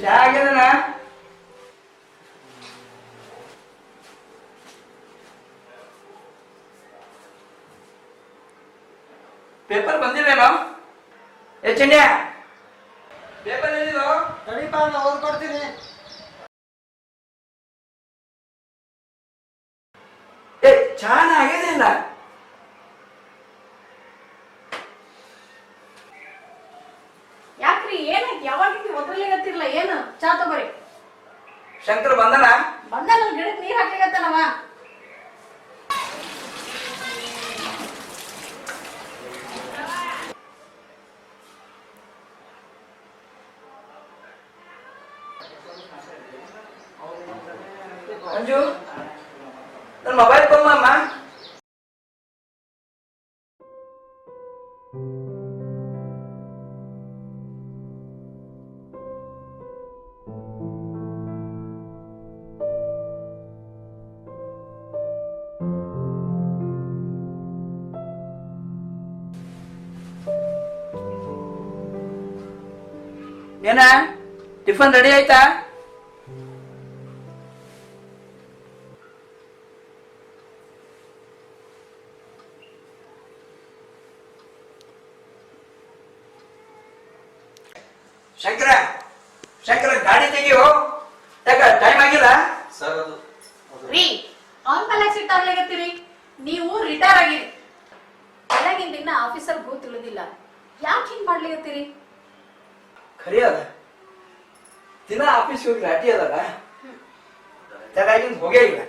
ಚಾ ಆಗ್ಯದನ paper ಬಂದಿಲ್ಲೇನೋ ಚೆನ್ಯ paper ಏನಿದು ತಡಿಪ ನಾ ಓದ್ಕೊಡ್ತೀನಿ. ಚಾನ ಆಗ್ಯದಿಲ್ಲ ಯಾಕ್ರಿ ಏನಾಯ್ತು ಯಾವಾಗಿಂದ ಒದ್ರಲಿಗತ್ತಿರ್ಲ ಏನು ಚಾ ತಗೋರಿ. ಶಂಕರ್ ಬಂದನ ಬಂದಲ್ಲ ಗಿಡಕ್ ನೀರ್ ಹಾಕ್ಲಿಗತ್ತನವ. ಮಂಜು ನನ್ನ ಮೊಬೈಲ್ ಕೊಮ್ಮಮ್ಮ. ಏನ ಟಿಫನ್ ರೆಡಿ ಆಯ್ತಾ? ಶಂಕರ ಶಂಕರ ಗಾಡಿ ತೆಗಿಯೋ, ಟೈಮ್ ಆಗಿಲ್ಲ ಸರ್ ಅದು ರೀ ಅವನ್ ಮೇಲೆ ಸಿಟ್ಟಾಗ್ಲಿಗತ್ತೀರಿ. ನೀವು ರಿಟೈರ್ ಆಗಿರಿ. ಬೆಳಗಿನ ದಿನ ಆಫೀಸರ್ ಗೋ ತಿಳಿದಿಲ್ಲ, ಯಾಕೆ ಹಿಂಗ್ ಮಾಡ್ಲಿಗತ್ತೀರಿ? ಖರಿ ಅದ ದಿನ ಆಫೀಸ್ ಹೋಗಿ ರಾಟಿ ಅದಲ್ಲ, ಹೋಗೇ ಇಲ್ಲ.